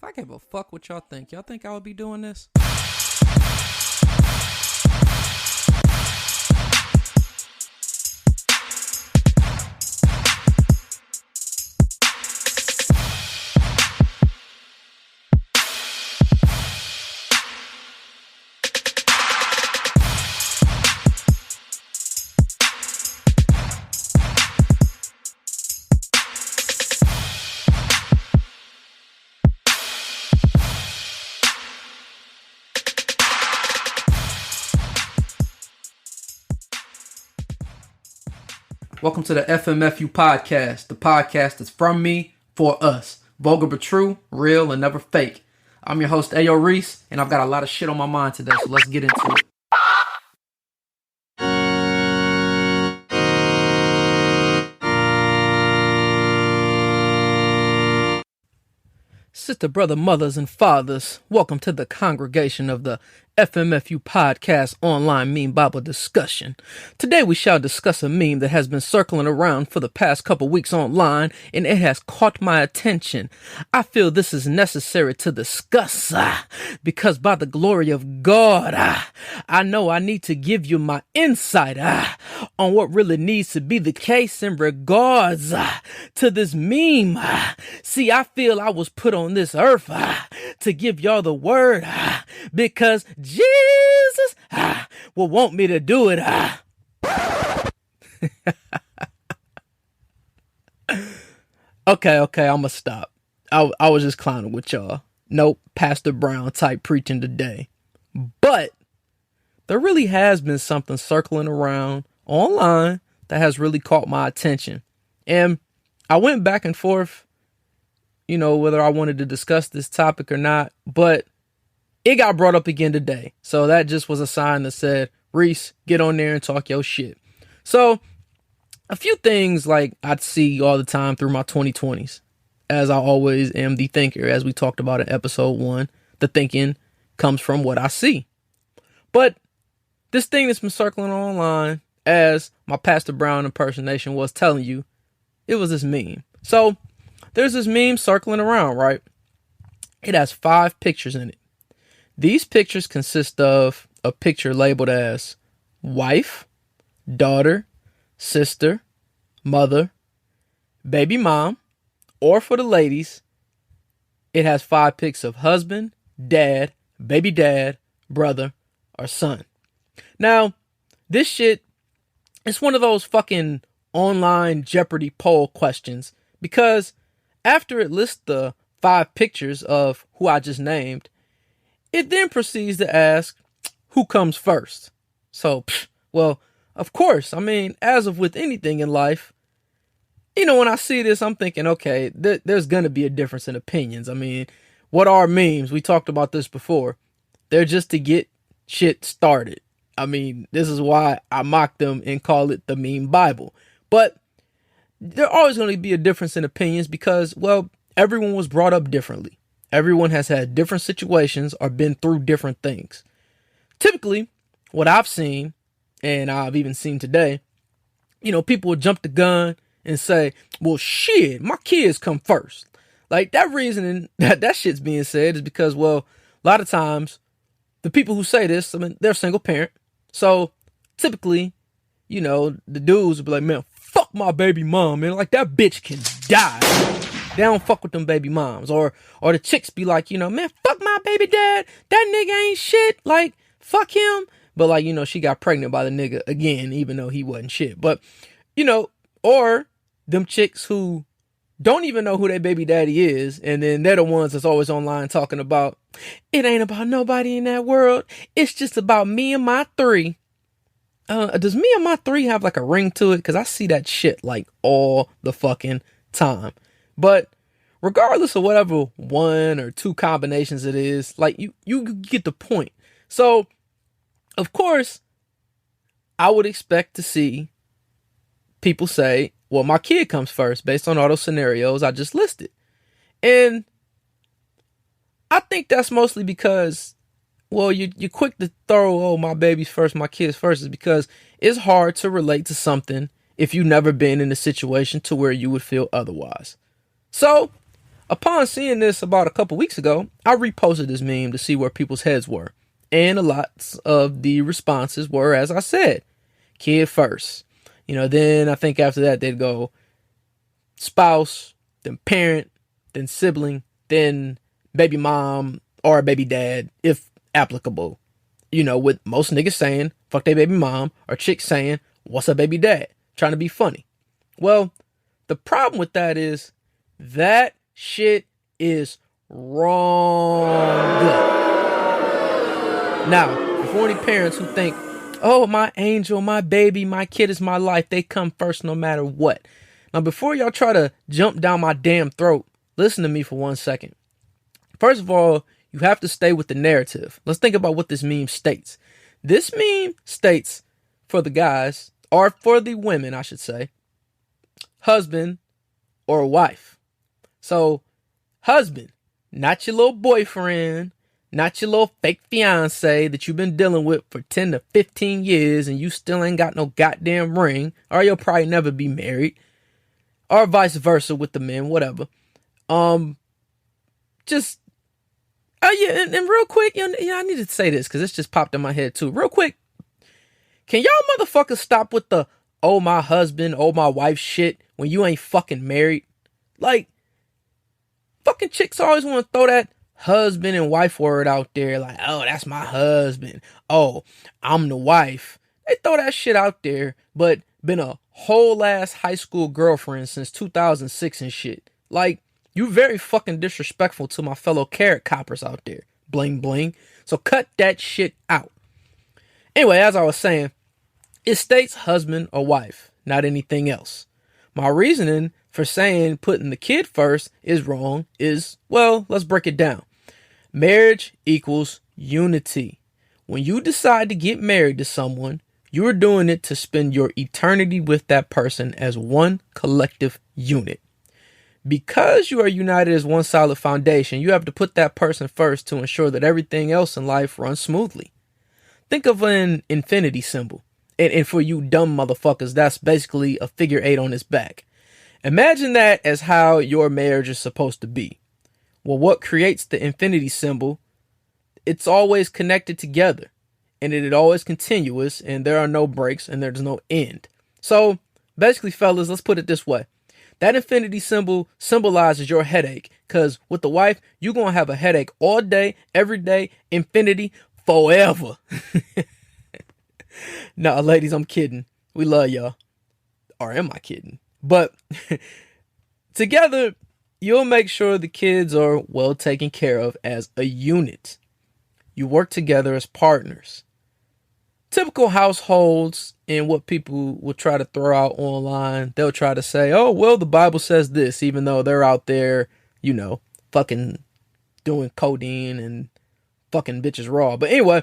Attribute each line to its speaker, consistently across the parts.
Speaker 1: If I give a fuck what y'all think I would be doing this? Welcome to the FMFU podcast, the podcast that's from me, for us. Vulgar but true, real and never fake. I'm your host, Reese, and I've got a lot of shit on my mind today, so let's get into it. Sister, brother, mothers, and fathers, welcome to the congregation of the FMFU podcast online meme Bible discussion. Today we shall discuss a meme that has been circling around for the past couple weeks online, and it has caught my attention. I feel this is necessary to discuss, because by the glory of God, I know I need to give you my insight on what really needs to be the case in regards to this meme. See, I feel I was put on this earth to give y'all the word because Jesus will want me to do it. Okay, I'ma stop. I was just clowning with y'all. Nope, Pastor Brown type preaching today. But there really has been something circling around online that has really caught my attention. And I went back and forth, whether I wanted to discuss this topic or not, but it got brought up again today. So that just was a sign that said, Reese, get on there and talk your shit. So a few things like I'd see all the time through my 2020s, as I always am the thinker, as we talked about in episode 1, the thinking comes from what I see. But this thing that's been circling online, as my Pastor Brown impersonation was telling you, it was this meme. So there's this meme circling around, right? It has 5 pictures in it. These pictures consist of a picture labeled as wife, daughter, sister, mother, baby mom, or for the ladies, it has 5 pics of husband, dad, baby dad, brother, or son. Now, this shit, it's one of those fucking online Jeopardy poll questions, because after it lists the 5 pictures of who I just named, it then proceeds to ask, who comes first? So, well, of course, as of with anything in life, when I see this, I'm thinking, okay, there's going to be a difference in opinions. What are memes? We talked about this before. They're just to get shit started. This is why I mock them and call it the meme Bible. But there's always going to be a difference in opinions because, well, everyone was brought up differently. Everyone has had different situations or been through different things. Typically, what I've seen, and I've even seen today, people would jump the gun and say, well, shit, my kids come first. Like, that reasoning that shit's being said is because, well, a lot of times, the people who say this, they're single parent. So, typically, the dudes would be like, man, fuck my baby mom, man. Like, that bitch can die. They don't fuck with them baby moms. Or the chicks be like, man, fuck my baby dad. That nigga ain't shit. Like, fuck him. But like, she got pregnant by the nigga again, even though he wasn't shit. But, or them chicks who don't even know who their baby daddy is. And then they're the ones that's always online talking about, it ain't about nobody in that world. It's just about me and my 3. Does me and my 3 have like a ring to it? Because I see that shit like all the fucking time. But regardless of whatever 1 or 2 combinations it is, like you get the point. So, of course, I would expect to see people say, well, my kid comes first based on all those scenarios I just listed. And I think that's mostly because, well, you're quick to throw, oh, my baby's first, my kid's first, is because it's hard to relate to something if you've never been in a situation to where you would feel otherwise. So Upon seeing this about a couple weeks ago, I reposted this meme to see where people's heads were. And a lot of the responses were, as I said, kid first. Then I think after that they'd go spouse, then parent, then sibling, then baby mom or baby dad, if applicable. With most niggas saying, fuck they baby mom, or chicks saying, what's up baby dad? Trying to be funny. Well, the problem with that is that shit is wrong. Now, for any parents who think, oh, my angel, my baby, my kid is my life, they come first no matter what. Now, before y'all try to jump down my damn throat, listen to me for 1 second. First of all, you have to stay with the narrative. Let's think about what this meme states. This meme states for the guys, or for the women, I should say, husband or wife. So, husband, not your little boyfriend, not your little fake fiance that you've been dealing with for 10 to 15 years and you still ain't got no goddamn ring, or you'll probably never be married, or vice versa with the men, whatever. And real quick, I need to say this because this just popped in my head too. Real quick, can y'all motherfuckers stop with the oh my husband, oh my wife shit when you ain't fucking married? Like, fucking chicks always want to throw that husband and wife word out there, like, oh, that's my husband. Oh, I'm the wife. They throw that shit out there, but been a whole ass high school girlfriend since 2006 and shit. Like, you very fucking disrespectful to my fellow carrot coppers out there. Bling bling. So cut that shit out. Anyway, as I was saying, it states husband or wife, not anything else. My reasoning for saying putting the kid first is wrong is, well, let's break it down. Marriage equals unity. When you decide to get married to someone, you're doing it to spend your eternity with that person as one collective unit. Because you are united as one solid foundation, you have to put that person first to ensure that everything else in life runs smoothly. Think of an infinity symbol. And for you dumb motherfuckers, that's basically a figure 8 on its back. Imagine that as how your marriage is supposed to be. Well, what creates the infinity symbol? It's always connected together. And it is always continuous, and there are no breaks, and there's no end. So, basically, fellas, let's put it this way. That infinity symbol symbolizes your headache, because with the wife, you're going to have a headache all day, every day, infinity, forever. Nah, ladies, I'm kidding. We love y'all. Or am I kidding? But together, you'll make sure the kids are well taken care of as a unit. You work together as partners. Typical households and what people will try to throw out online, they'll try to say, oh, well, the Bible says this, even though they're out there, fucking doing codeine and fucking bitches raw. But anyway,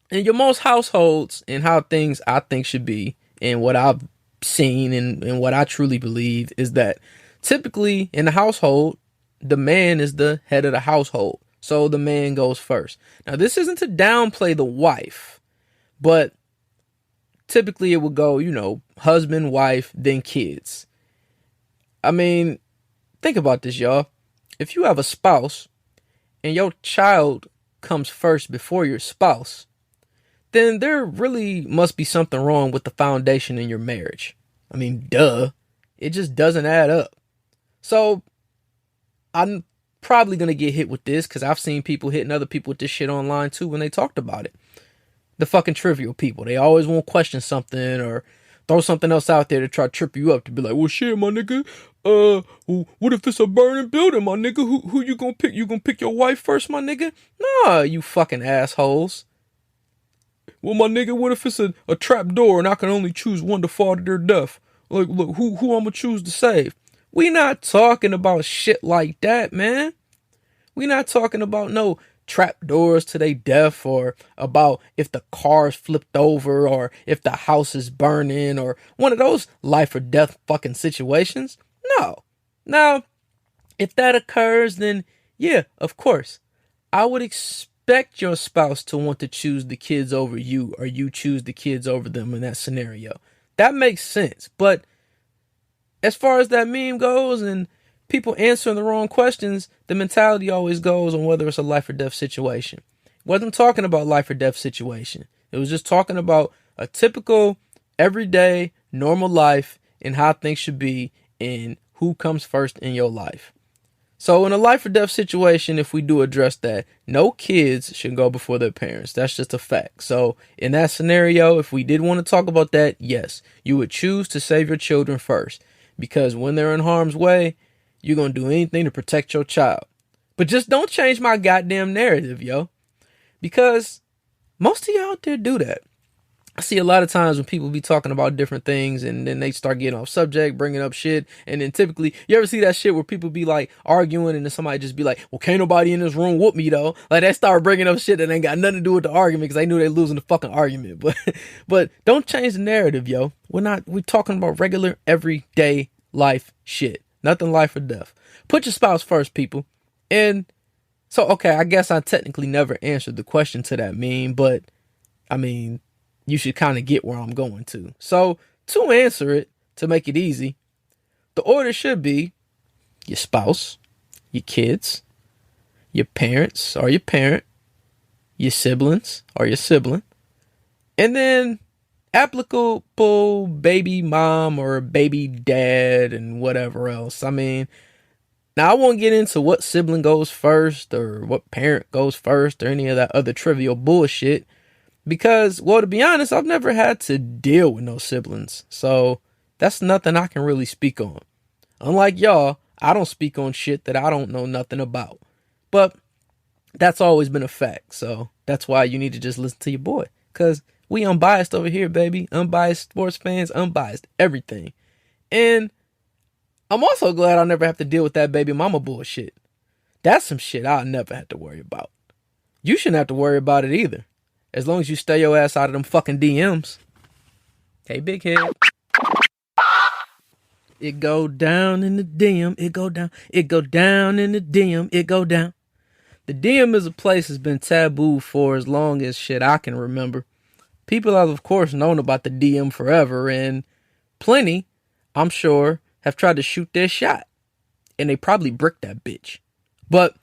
Speaker 1: in your most households and how things I think should be, and what I've seen and what I truly believe is that typically in the household, the man is the head of the household. So the man goes first. Now, this isn't to downplay the wife. But typically it would go, husband, wife, then kids. I mean, think about this, y'all. If you have a spouse and your child comes first before your spouse, then there really must be something wrong with the foundation in your marriage. I mean, duh. It just doesn't add up. So I'm probably going to get hit with this because I've seen people hitting other people with this shit online too when they talked about it. The fucking trivial people. They always want to question something or throw something else out there to try to trip you up to be like, well, shit, my nigga. What if it's a burning building, my nigga? Who you gonna pick? You gonna pick your wife first, my nigga? Nah, you fucking assholes. Well, my nigga, what if it's a trap door and I can only choose one to fall to their death? Like, look, who I'm gonna choose to save? We not talking about shit like that, man. We not talking about no trap doors to their death, or about if the car's flipped over, or if the house is burning, or one of those life or death fucking situations. No. Now, if that occurs, then yeah, of course, I would expect your spouse to want to choose the kids over you, or you choose the kids over them in that scenario. That makes sense. But as far as that meme goes, and people answering the wrong questions, the mentality always goes on whether it's a life or death situation. It wasn't talking about life or death situation. It was just talking about a typical, everyday, normal life and how things should be and who comes first in your life. So in a life or death situation, if we do address that, no kids should go before their parents. That's just a fact. So in that scenario, if we did want to talk about that, yes, you would choose to save your children first. Because when they're in harm's way, you're going to do anything to protect your child. But just don't change my goddamn narrative, yo. Because most of y'all out there do that. I see a lot of times when people be talking about different things and then they start getting off subject, bringing up shit. And then typically, you ever see that shit where people be like arguing and then somebody just be like, well, can't nobody in this room whoop me though. Like they start bringing up shit that ain't got nothing to do with the argument because they knew they losing the fucking argument. But don't change the narrative, yo. We're talking about regular, everyday life shit. Nothing life or death. Put your spouse first, people. And so, okay, I guess I technically never answered the question to that meme, but I mean, you should kind of get where I'm going to. So to answer it, to make it easy, the order should be your spouse, your kids, your parents or your parent, your siblings or your sibling, and then applicable baby mom or baby dad and whatever else. I mean, now I won't get into what sibling goes first or what parent goes first or any of that other trivial bullshit. Because, well, to be honest, I've never had to deal with no siblings. So that's nothing I can really speak on. Unlike y'all, I don't speak on shit that I don't know nothing about. But that's always been a fact. So that's why you need to just listen to your boy. Because we unbiased over here, baby. Unbiased sports fans, unbiased everything. And I'm also glad I never have to deal with that baby mama bullshit. That's some shit I'll never have to worry about. You shouldn't have to worry about it either. As long as you stay your ass out of them fucking DMs. Hey, big head. It go down in the DM. It go down. It go down in the DM. It go down. The DM is a place that's been taboo for as long as shit I can remember. People have, of course, known about the DM forever. And plenty, I'm sure, have tried to shoot their shot. And they probably bricked that bitch. But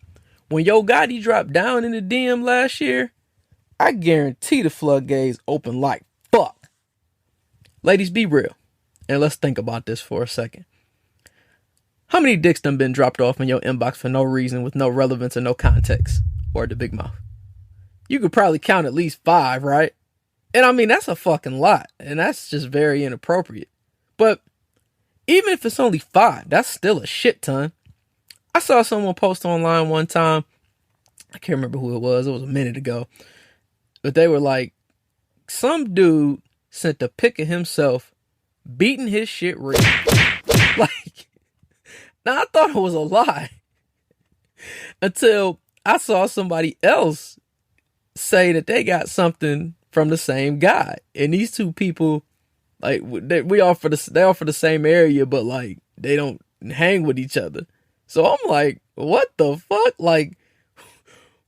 Speaker 1: when Yo Gotti dropped down in the DM last year, I guarantee the floodgates open like fuck. Ladies, be real. And let's think about this for a second. How many dicks done been dropped off in your inbox for no reason with no relevance and no context? Or the big mouth. You could probably count at least 5, right? And I mean, that's a fucking lot. And that's just very inappropriate. But even if it's only 5, that's still a shit ton. I saw someone post online one time. I can't remember who it was. It was a minute ago. But they were like, some dude sent a pic of himself beating his shit real. Like, now I thought it was a lie. Until I saw somebody else say that they got something from the same guy. And these two people, like, they offer the same area, but like, they don't hang with each other. So I'm like, what the fuck? Like,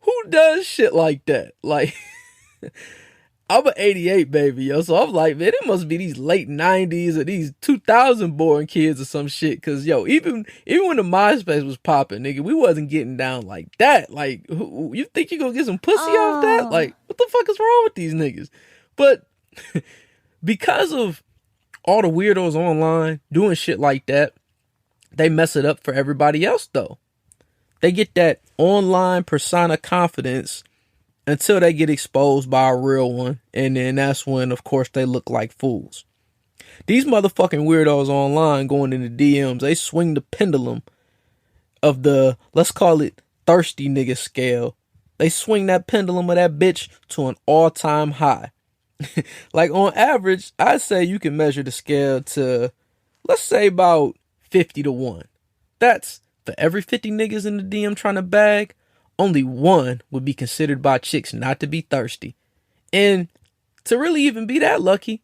Speaker 1: who does shit like that? Like, I'm an 88 baby, yo. So I'm like, man, it must be these late 90s or these 2000 born kids or some shit. Cause yo, even when the MySpace was popping, nigga, we wasn't getting down like that. Like, you think you gonna get some pussy off that? Like, what the fuck is wrong with these niggas? But because of all the weirdos online doing shit like that, they mess it up for everybody else though. They get that online persona confidence until they get exposed by a real one. And then that's when, of course, they look like fools. These motherfucking weirdos online going in the DMs, they swing the pendulum of the, let's call it, thirsty nigga scale. They swing that pendulum of that bitch to an all-time high. Like, on average, I'd say you can measure the scale to, let's say, about 50 to 1. That's for every 50 niggas in the DM trying to bag, only 1 would be considered by chicks not to be thirsty. And to really even be that lucky,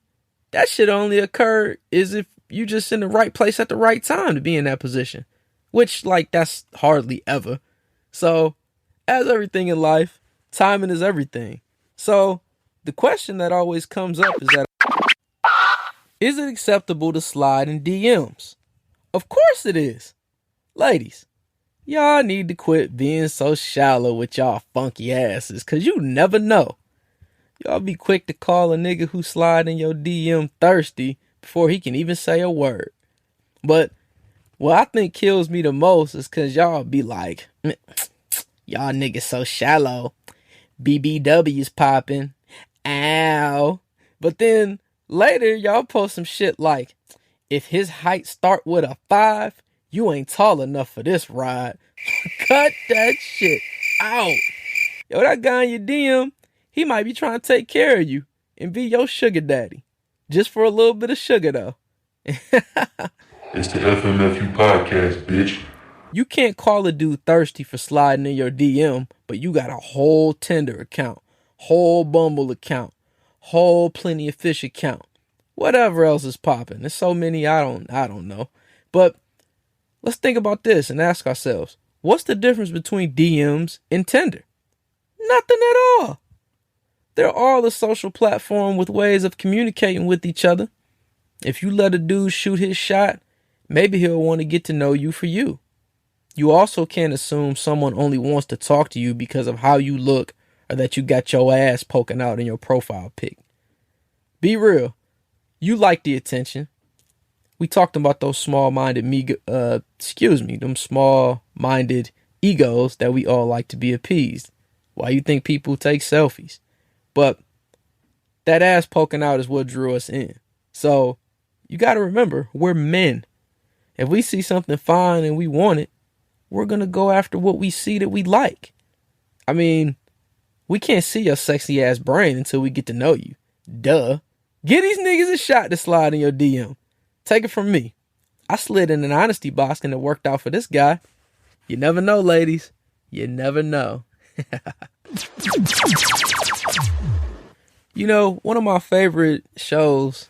Speaker 1: that shit only occur is if you just in the right place at the right time to be in that position. Which, like, that's hardly ever. So, as everything in life, timing is everything. So, the question that always comes up is it acceptable to slide in DMs? Of course it is. Ladies, y'all need to quit being so shallow with y'all funky asses, cause you never know. Y'all be quick to call a nigga who slide in your DM thirsty before he can even say a word. But what I think kills me the most is cause y'all be like, y'all niggas so shallow. BBW's popping. Ow. But then later y'all post some shit like, if his height start with a 5, you ain't tall enough for this ride. Cut that shit out. Yo, that guy in your DM, he might be trying to take care of you and be your sugar daddy. Just for a little bit of sugar though.
Speaker 2: It's the FMFU podcast, bitch.
Speaker 1: You can't call a dude thirsty for sliding in your DM, but you got a whole Tinder account, whole Bumble account, whole Plenty of Fish account. Whatever else is popping. There's so many I don't know. But let's think about this and ask ourselves, what's the difference between DMs and Tinder? Nothing at all. They're all a social platform with ways of communicating with each other. If you let a dude shoot his shot, maybe he'll want to get to know you for you. You also can't assume someone only wants to talk to you because of how you look or that you got your ass poking out in your profile pic. Be real. You like the attention. We talked about those them small-minded egos that we all like to be appeased. Why you think people take selfies? But that ass poking out is what drew us in. So you got to remember, we're men. If we see something fine and we want it, we're going to go after what we see that we like. I mean, we can't see your sexy ass brain until we get to know you. Duh. Give these niggas a shot to slide in your DM. Take it from me. I slid in an honesty box and it worked out for this guy. You never know, ladies. You never know. You know, one of my favorite shows,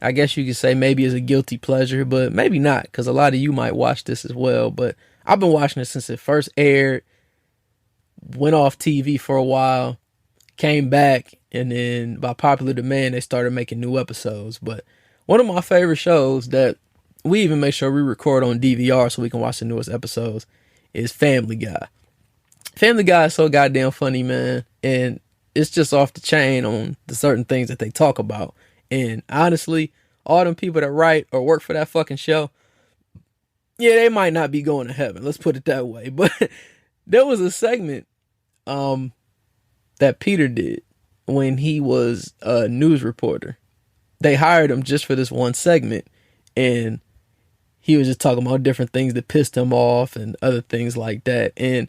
Speaker 1: I guess you could say maybe is a guilty pleasure, but maybe not, because a lot of you might watch this as well. But I've been watching it since it first aired, went off TV for a while, came back, and then by popular demand, they started making new episodes. But one of my favorite shows that we even make sure we record on DVR so we can watch the newest episodes is Family Guy. Family Guy is so goddamn funny, man. And it's just off the chain on the certain things that they talk about. And honestly, all them people that write or work for that fucking show, yeah, they might not be going to heaven. Let's put it that way. But there was a segment that Peter did when he was a news reporter. They hired him just for this one segment. And he was just talking about different things that pissed him off and other things like that. And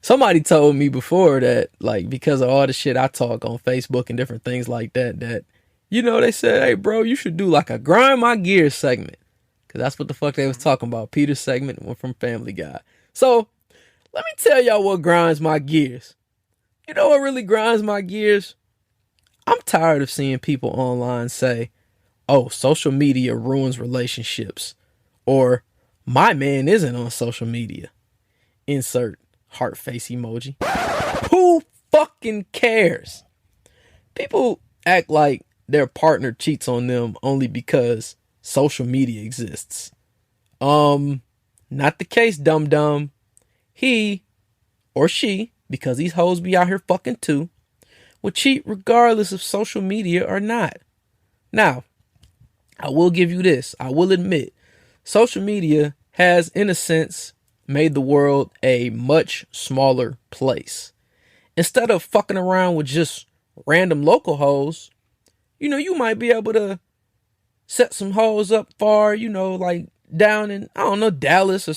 Speaker 1: somebody told me before that, like, because of all the shit I talk on Facebook and different things like that, you know, they said, hey, bro, you should do like a grind my gears segment. Because that's what the fuck they was talking about. Peter's segment went from Family Guy. So let me tell y'all what grinds my gears. You know what really grinds my gears? I'm tired of seeing people online say, oh, social media ruins relationships. Or, my man isn't on social media. Insert heart face emoji. Who fucking cares? People act like their partner cheats on them only because social media exists. Not the case, dum-dum. He or she, because these hoes be out here fucking too, would cheat regardless of social media or not. Now, I will give you this. I will admit, social media has, in a sense, made the world a much smaller place. Instead of fucking around with just random local hoes, you know, you might be able to set some hoes up far, you know, like down in, I don't know, Dallas or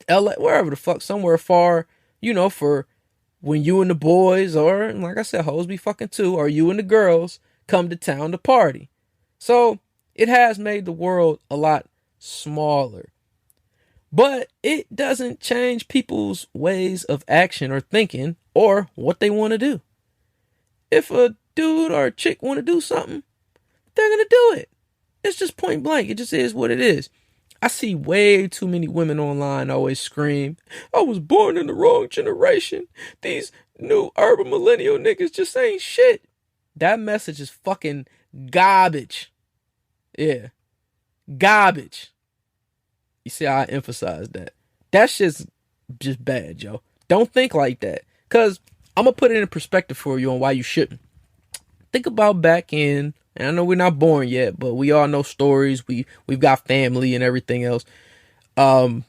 Speaker 1: LA, wherever the fuck, somewhere far, you know, for when you and the boys, or like I said, hoes be fucking too, or you and the girls come to town to party. So it has made the world a lot smaller. But it doesn't change people's ways of action or thinking or what they want to do. If a dude or a chick want to do something, they're going to do it. It's just point blank. It just is what it is. I see way too many women online always scream, I was born in the wrong generation. These new urban millennial niggas just ain't shit. That message is fucking garbage. Yeah. Garbage. You see how I emphasize that. That shit's just bad, Joe. Don't think like that. Cause I'm gonna put it in perspective for you on why you shouldn't. Think about back in, and I know we're not born yet, but we all know stories. We've got family and everything else. Um,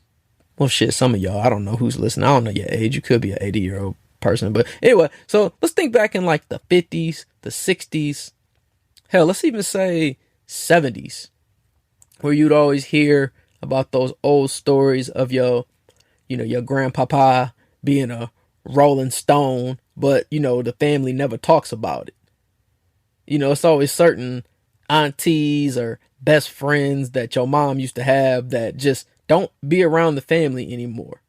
Speaker 1: well, shit, some of y'all, I don't know who's listening. I don't know your age. You could be an 80-year-old person, but anyway. So let's think back in like the 50s, the 60s. Hell, let's even say 70s, where you'd always hear about those old stories of your grandpapa being a Rolling Stone, but the family never talks about it. It's always certain aunties or best friends that your mom used to have that just don't be around the family anymore.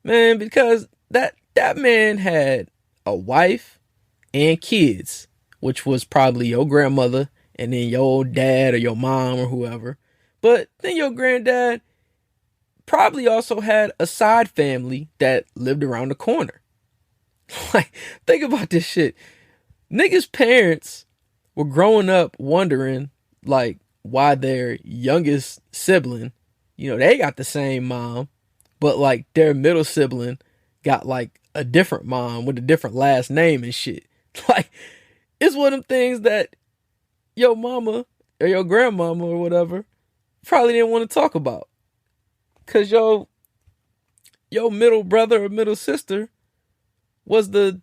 Speaker 1: Man, because that man had a wife and kids, which was probably your grandmother and then your old dad or your mom or whoever. But then your granddad probably also had a side family that lived around the corner. Like, think about this shit. Niggas' parents were growing up wondering, like, why their youngest sibling, they got the same mom, but like their middle sibling got like a different mom with a different last name and shit. Like, it's one of them things that your mama or your grandmama or whatever probably didn't want to talk about. Cause your middle brother or middle sister was the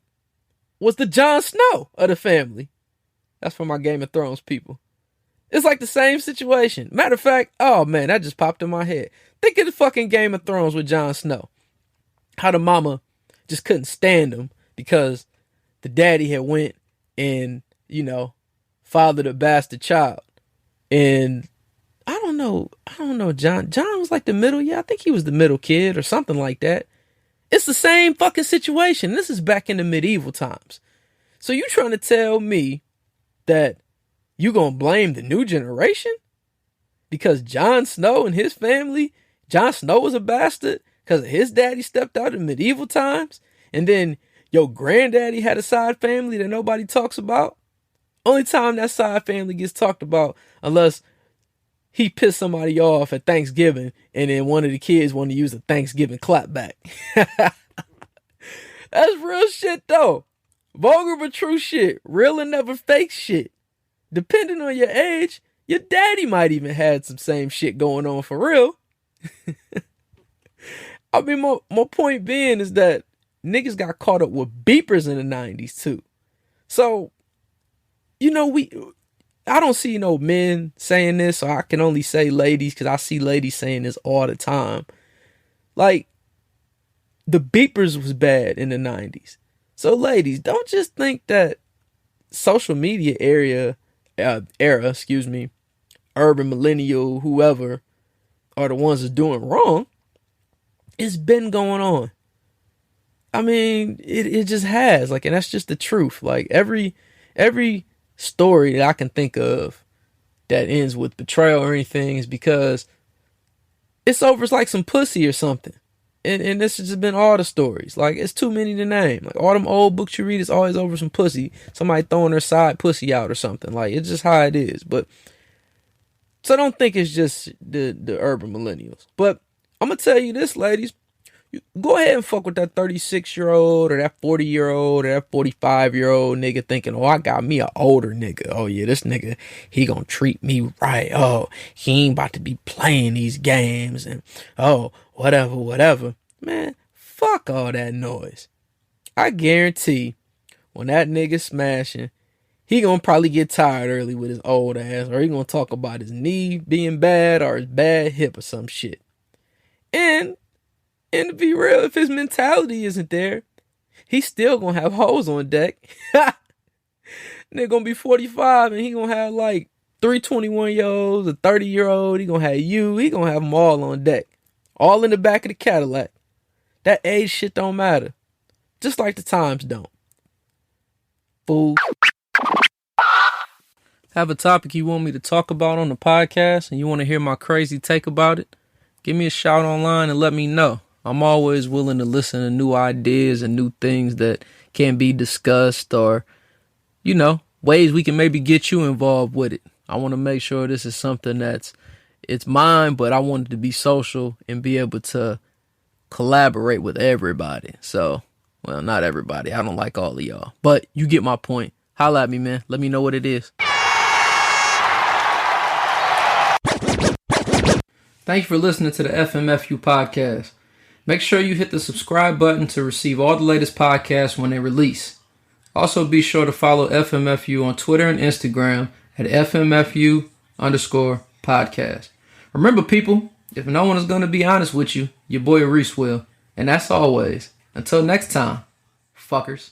Speaker 1: Jon Snow of the family. That's for my Game of Thrones people. It's like the same situation. Matter of fact, oh man, that just popped in my head. Think of the fucking Game of Thrones with Jon Snow. How the mama just couldn't stand him because the daddy had went and, fathered a bastard child. And I don't know, John was like the middle, yeah, I think he was the middle kid or something like that. It's the same fucking situation. This is back in the medieval times. So you trying to tell me that you gonna blame the new generation? Because Jon Snow and his family, Jon Snow was a bastard because his daddy stepped out in medieval times, and then your granddaddy had a side family that nobody talks about? Only time that side family gets talked about unless he pissed somebody off at Thanksgiving and then one of the kids wanted to use a Thanksgiving clapback. That's real shit though. Vulgar but true shit. Real and never fake shit. Depending on your age, your daddy might even had some same shit going on for real. I mean, my point being is that niggas got caught up with beepers in the 90s too. So, I don't see no men saying this, so I can only say ladies because I see ladies saying this all the time. Like, the beepers was bad in the 90s. So ladies, don't just think that social media era, urban millennial, whoever, are the ones that's doing wrong. It's been going on. I mean, it just has. Like, and that's just the truth. Like, every story that I can think of that ends with betrayal or anything is because it's over like some pussy or something. And this has just been all the stories. Like, it's too many to name. Like, all them old books you read is always over some pussy. Somebody throwing their side pussy out or something. Like, it's just how it is. But, so don't think it's just the urban millennials. But I'm going to tell you this, ladies. Go ahead and fuck with that 36-year-old or that 40-year-old or that 45-year-old nigga thinking, oh, I got me an older nigga. Oh, yeah, this nigga, he gonna treat me right. Oh, he ain't about to be playing these games and, oh, whatever. Man, fuck all that noise. I guarantee when that nigga smashing, he gonna probably get tired early with his old ass, or he gonna talk about his knee being bad or his bad hip or some shit. And to be real, if his mentality isn't there, he's still gonna have hoes on deck. Nigga gonna be 45 and he gonna have like 3 21-year-olds, a 30-year-old. He gonna have you. He gonna have them all on deck. All in the back of the Cadillac. That age shit don't matter. Just like the times don't. Fool. Have a topic you want me to talk about on the podcast and you want to hear my crazy take about it? Give me a shout online and let me know. I'm always willing to listen to new ideas and new things that can be discussed or, ways we can maybe get you involved with it. I want to make sure this is something it's mine, but I want it to be social and be able to collaborate with everybody. So, well, not everybody. I don't like all of y'all. But you get my point. Holla at me, man. Let me know what it is. Thank you for listening to the FMFU podcast. Make sure you hit the subscribe button to receive all the latest podcasts when they release. Also, be sure to follow FMFU on Twitter and Instagram at FMFU_podcast. Remember, people, if no one is going to be honest with you, your boy Reese will. And that's always. Until next time, fuckers.